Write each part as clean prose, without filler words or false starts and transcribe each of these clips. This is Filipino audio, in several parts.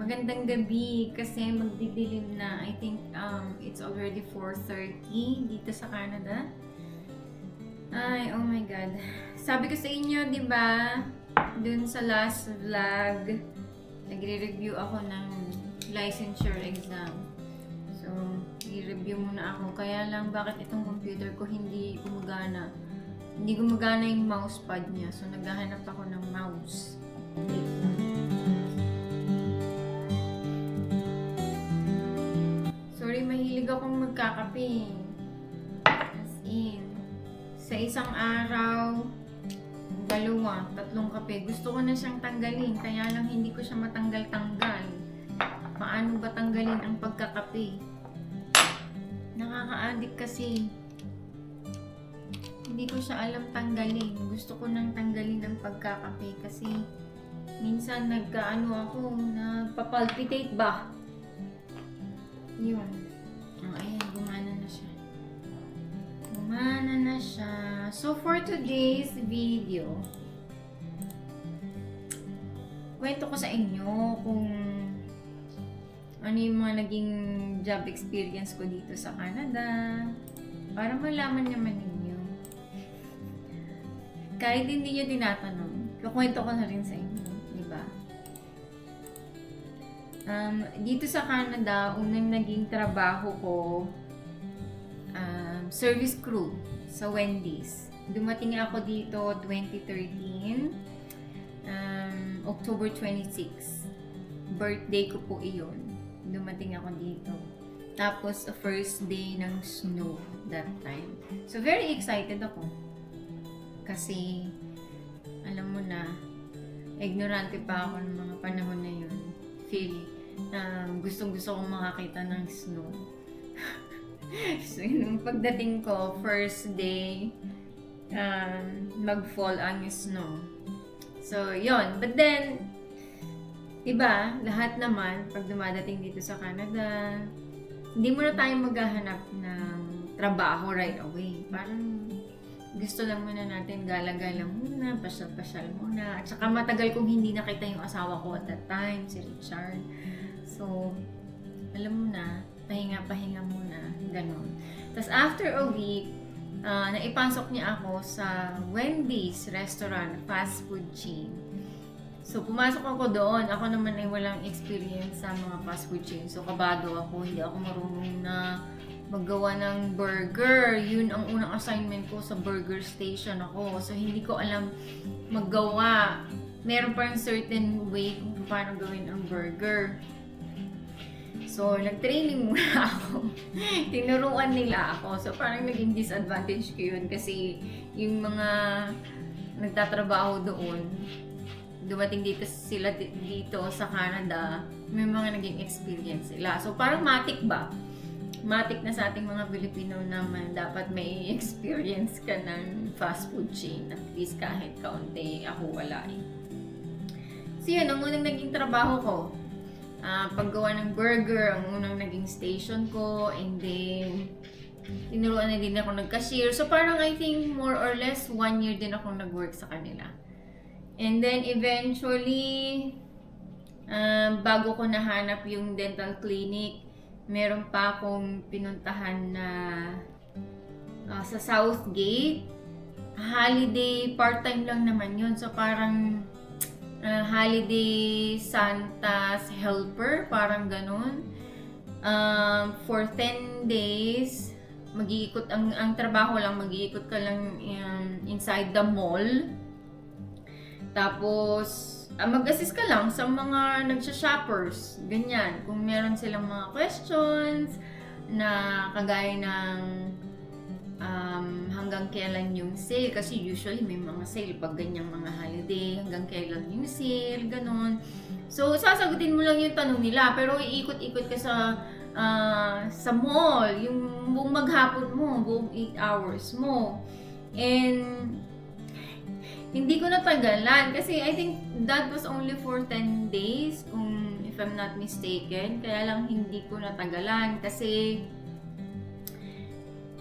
Magandang gabi kasi magdidilim na. I think it's already 4:30 dito sa Canada. Ay, oh my God. Sabi ko sa inyo, di ba, dun sa last vlog, nagre-review ako ng licensure exam. So, i-review muna ako. Kaya lang, bakit itong computer ko hindi gumagana? Hindi gumagana yung mousepad niya. So, naghahanap ako ng mouse. Sorry, mahilig akong magkakape. As in, sa isang araw, 2, 3 kape. Gusto ko na siyang tanggalin, kaya lang hindi ko siya matanggal-tanggal. Paano ba tanggalin ang pagkakape? Nakaka-addict kasi. Hindi ko siya alam tanggalin. Gusto ko nang tanggalin ang pagkakape kasi minsan nagpapalpitate ba? Yun. Oh, ayan, gumana na siya. Gumana na siya. So, for today's video, kwento ko sa inyo kung ano yung mga naging job experience ko dito sa Canada. Para malaman naman ninyo. Kahit hindi nyo tinatanong, kukwento ko na rin sa inyo. Diba? Dito sa Canada, unang naging trabaho ko, service crew sa Wendy's. Dumating ako dito 2013, October 26. Birthday ko po iyon. Dumating ako dito. Tapos, first day ng snow that time. So, very excited ako. Kasi, alam mo na, ignorante pa ako ng mga panahon na yun. Gustong-gusto kong makakita ng snow. So, yung pagdating ko, first day, mag-fall ang snow. So, yon. But then, diba, lahat naman, pag dumadating dito sa Canada, hindi muna tayo maghahanap ng trabaho right away. Parang, gusto lang muna natin gala-gala muna, pasyal-pasyal muna. At saka matagal kong hindi nakita yung asawa ko at that time, si Richard. So, alam mo na, pahinga-pahinga muna, ganon. Tapos after a week, naipasok niya ako sa Wendy's restaurant, fast food chain. So, pumasok ako doon. Ako naman ay walang experience sa mga fast food chain. So, kabado ako. Hindi ako marunong na maggawa ng burger. Yun ang unang assignment ko sa burger station ako. So, hindi ko alam maggawa. Meron pa yung certain way kung paano gawin ang burger. So, nag-training muna ako. Tinuruan nila ako. So, parang naging disadvantage ko yun kasi yung mga nagtatrabaho doon, dumating dito sila dito sa Canada, may mga naging experience sila. So, parang matik ba? Matik na sa ating mga Pilipino naman, dapat may experience ka ng fast food chain. At least kahit kaunti, ako wala eh. So, yun, ang unang naging trabaho ko, paggawa ng burger, ang unang naging station ko, and then tinuruan na din ako nag-cashier. So parang I think more or less 1 year din ako nag-work sa kanila. And then eventually, bago ko nahanap yung dental clinic, meron pa akong pinuntahan na sa Southgate. Holiday, part-time lang naman yun. So parang holiday Santa's helper, parang ganun. For 10 days, mag-iikot, ang trabaho lang, mag-iikot ka lang inside the mall. Tapos, mag-assist ka lang sa mga nagsha-shoppers, ganyan. Kung meron silang mga questions, na kagaya ng hanggang kailan yung sale, kasi usually may mga sale pag ganyang mga holiday, hanggang kailan yung sale, ganon. So, sasagutin mo lang yung tanong nila, pero iikot-ikot ka sa mall, yung buong maghapon mo, buong 8 hours mo. And hindi ko natagalan kasi I think that was only for 10 days, kung if I'm not mistaken. Kaya lang hindi ko natagalan kasi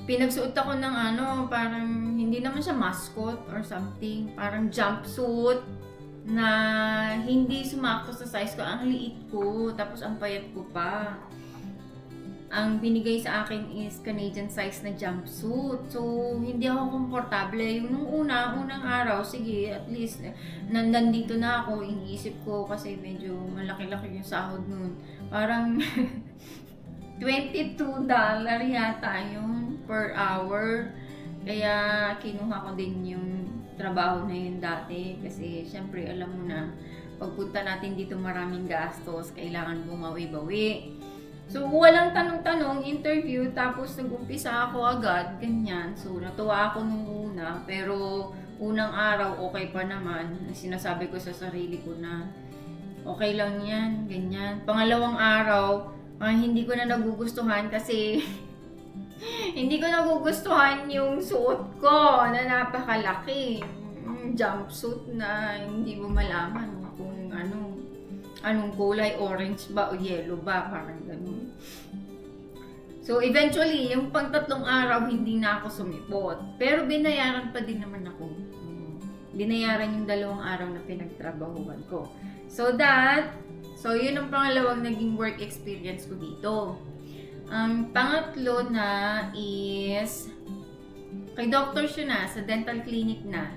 pinagsuot ako ng parang hindi naman siya mascot or something, parang jumpsuit na hindi sumakto sa size ko. Ang liit ko, tapos ang payat ko pa. Ang binigay sa akin is Canadian size na jumpsuit. So, hindi ako komportable. Yung nung unang araw, sige, at least, nandito na ako, iniisip ko kasi medyo malaki-laki yung sahod nun. Parang, $22 yata yun per hour. Kaya, kinuha ko din yung trabaho na yun dati. Kasi, syempre, alam mo na, pagpunta natin dito maraming gastos, kailangan bumawi-bawi. So, walang tanong-tanong, interview, tapos nag-umpisa ako agad, ganyan. So, natuwa ako nung una, pero unang araw, okay pa naman. Sinasabi ko sa sarili ko na, okay lang yan, ganyan. Pangalawang araw, hindi ko na nagugustuhan kasi hindi ko nagugustuhan yung suot ko na napakalaki. Jumpsuit na hindi mo malaman kung anong kulay, orange ba o yellow ba, parang ganun. So, eventually, yung pang-3 araw, hindi na ako sumipot. Pero binayaran pa din naman ako. Binayaran yung 2 araw na pinagtrabahuan ko. So, yun ang pangalawang naging work experience ko dito. Ang pangatlo na is kay Dr. Shuna, sa dental clinic na.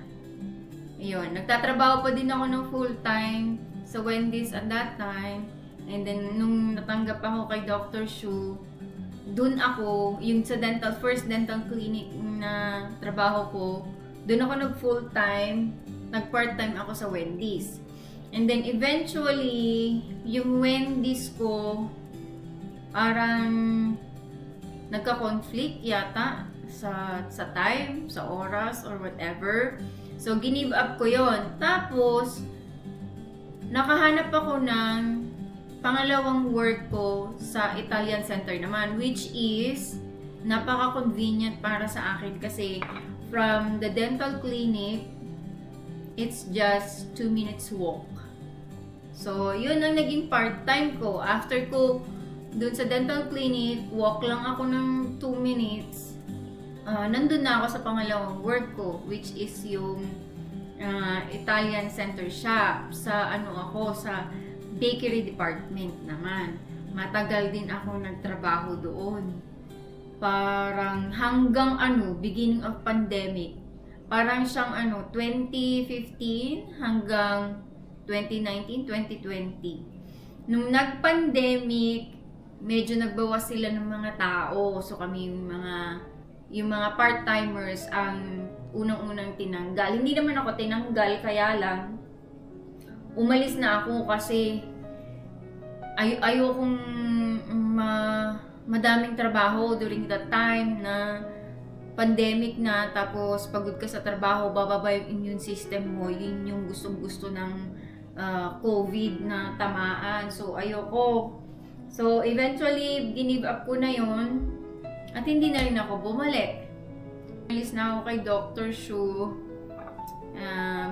Ayun, nagtatrabaho pa din ako ng full-time sa Wendy's at that time. And then, nung natanggap ako kay Dr. Shu, dun ako, yung sa first dental clinic na trabaho ko, dun ako nag-full-time, nag-part-time ako sa Wendy's. And then, eventually, yung Wendy's ko, parang nagka-conflict yata sa time, sa oras, or whatever. So, give up ko yon. Tapos, nakahanap ako ng pangalawang work ko sa Italian Center naman, which is napaka-convenient para sa akin kasi from the dental clinic, it's just 2 minutes walk. So, yun ang naging part-time ko. After ko dun sa dental clinic, walk lang ako ng 2 minutes. Nandun na ako sa pangalawang work ko, which is yung Italian Center Shop. Sa sa bakery department naman. Matagal din ako nagtrabaho doon. Parang hanggang beginning of pandemic. Parang siyang 2015 hanggang 2019, 2020. Nung nag-pandemic, medyo nagbawas sila ng mga tao. So kami yung mga part-timers ang unang-unang tinanggal. Hindi naman ako tinanggal, kaya lang umalis na ako kasi ayokong madaming trabaho during that time na pandemic na, tapos pagod ka sa trabaho, bababa yung immune system mo. Yun yung gustong-gusto ng COVID na tamaan. So ayoko. So eventually, give up ko na yun at hindi na rin ako bumalik. Umalis na ako kay Dr. Shu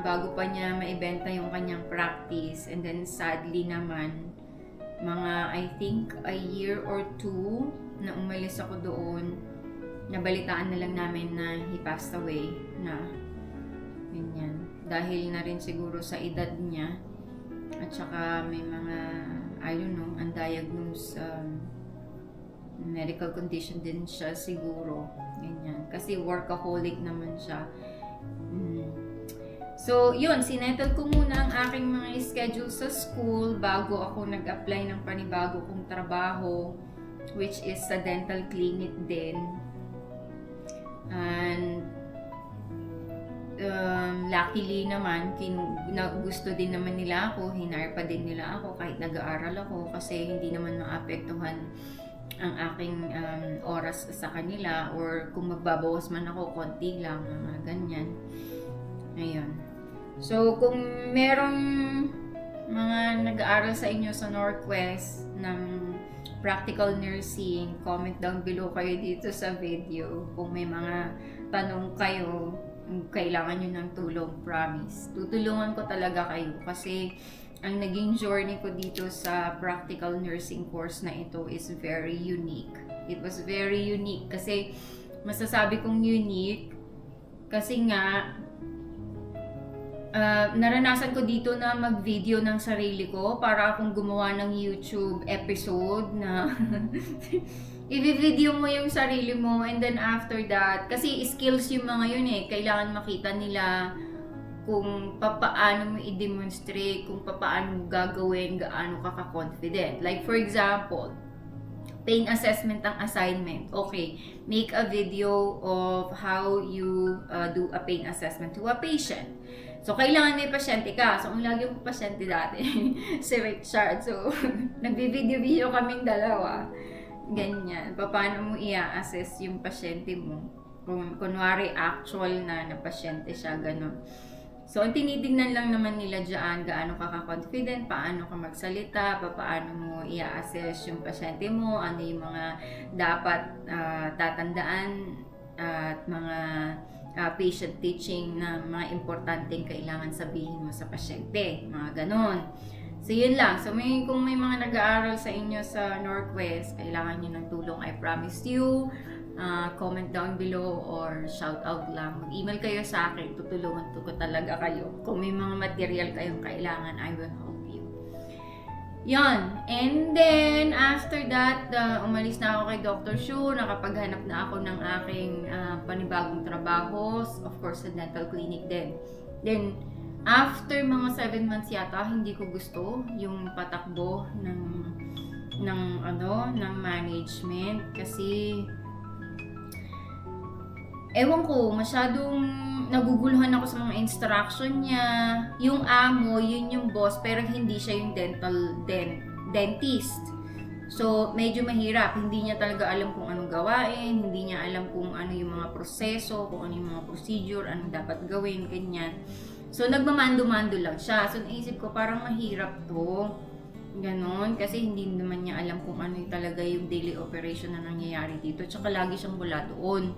bago pa niya maibenta yung kanyang practice. And then sadly naman, mga I think a year or 2 na umalis ako doon, nabalitaan na lang namin na he passed away na. Ganyan. Dahil na rin siguro sa edad niya at saka may mga undiagnosed medical condition din siya siguro. Ganyan. Kasi workaholic naman siya. So, yun, sinettle ko muna ang aking mga schedule sa school bago ako nag-apply ng panibago kong trabaho, which is sa dental clinic din. And luckily naman, gusto din naman nila ako, hinire pa din nila ako kahit nag-aaral ako kasi hindi naman maapektuhan ang aking oras sa kanila, or kung magbabawas man ako, konti lang, mga ganyan. Ayun. So, kung merong mga nag-aaral sa inyo sa Northwest ng practical nursing, comment down below kayo dito sa video. Kung may mga tanong kayo, kailangan nyo ng tulong, promise. Tutulungan ko talaga kayo kasi ang naging journey ko dito sa practical nursing course na ito is very unique. It was very unique kasi masasabi kong unique kasi nga naranasan ko dito na mag-video ng sarili ko para akong gumawa ng YouTube episode na i-video mo yung sarili mo, and then after that, kasi skills yung mga yun eh, kailangan makita nila kung papaano mo i-demonstrate, kung papaano mo gagawin, gaano ka ka-confident. Like for example, pain assessment ang assignment. Okay, make a video of how you do a pain assessment to a patient. So, kailangan may pasyente ka. So, ang lagi yung pasyente dati, si Richard. So, nagbi-video-video kaming dalawa. Ganyan. Paano mo i-assess yung pasyente mo? Kung kunwari actual na pasyente siya, gano'n. So, ang tinitignan lang naman nila dyan, gaano ka ka-confident, paano ka magsalita, paano mo i-assess yung pasyente mo, ano yung mga dapat tatandaan, at mga patient teaching na mga importanteng kailangan sabihin mo sa pasyente, mga ganon. So, yun lang. So, kung may mga nag-aaral sa inyo sa Northwest, kailangan nyo ng tulong, I promise you, comment down below or shout out lang. Mag-email kayo sa akin, tutulungan ko talaga kayo. Kung may mga material kayong kailangan, I will help you. Yan. And then, after that, umalis na ako kay Dr. Shu, nakapaghanap na ako ng aking panibagong trabaho, of course, sa dental clinic din. Then, after mga 7 months yata, hindi ko gusto yung patakbo ng management kasi ewan ko, masyadong naguguluhan ako sa mga instruction niya. Yung amo, yun yung boss, pero hindi siya yung dentist. So, medyo mahirap. Hindi niya talaga alam kung anong gawain, hindi niya alam kung ano yung mga proseso, kung ano yung mga procedure, anong dapat gawin, ganyan. So, nagmamando-mando lang siya. So, naisip ko, parang mahirap to. Ganon, kasi hindi naman niya alam kung ano yung talaga yung daily operation na nangyayari dito. Tsaka lagi siyang wala doon.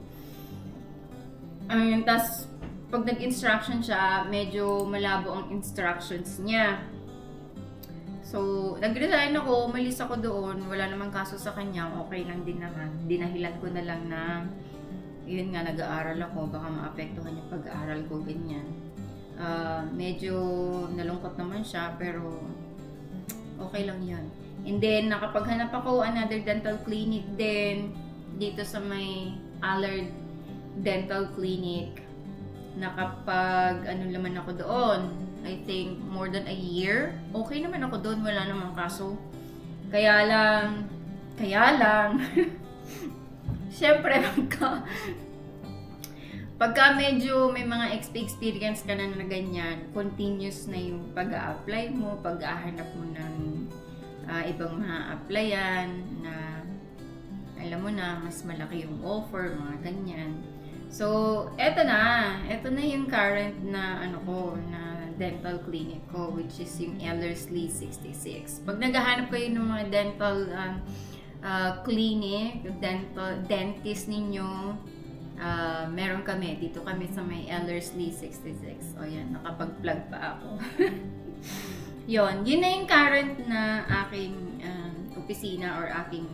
Tas, pag nag-instruction siya, medyo malabo ang instructions niya. So, nag-resign ako, umalis ako doon, wala namang kaso sa kanya, okay lang din naman. Dinahilan ko na lang na, yun nga, nag-aaral ako, baka maapektuhan yung pag-aaral ko, ganyan. Medyo nalungkot naman siya, pero okay lang yun. And then, nakapaghanap ako another dental clinic din, dito sa may Allard Dental Clinic. Nakapag naman ako doon, I think more than a year. Okay naman ako doon, wala namang kaso. Kaya lang syempre pagka medyo may mga experience ka na ganyan, continuous na yung pag-a-apply mo, pag-ahanap mo ng ibang mga applyan na alam mo na mas malaki yung offer, mga ganyan. So, eto na yung current na na dental clinic ko, which is yung Ellerslie 66. Pag naghahanap kayo ng mga dental clinic, dentist ninyo, meron kami, dito kami sa may Ellerslie 66. O yan, nakapag-plug pa ako. Yun na yung current na aking opisina or aking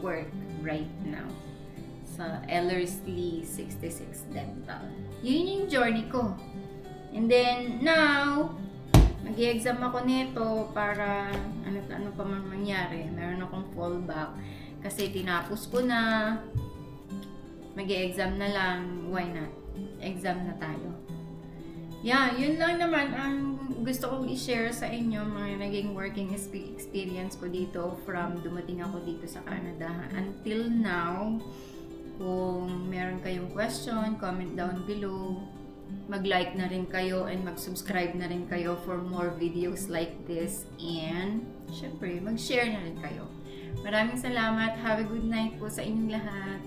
work right now sa Ellerslie 66 Dental. Yun yung journey ko. And then, now, mag-i-exam ako nito para ano pa man mangyari. Meron akong fallback kasi tinapos ko na. Mag-i-exam na lang. Why not? Exam na tayo. Yeah, yun lang naman ang gusto kong i-share sa inyo, mga naging working experience ko dito from dumating ako dito sa Canada until now. Kung meron kayong question, comment down below. Mag-like na rin kayo and mag-subscribe na rin kayo for more videos like this. And, syempre, mag-share na rin kayo. Maraming salamat. Have a good night po sa inyong lahat.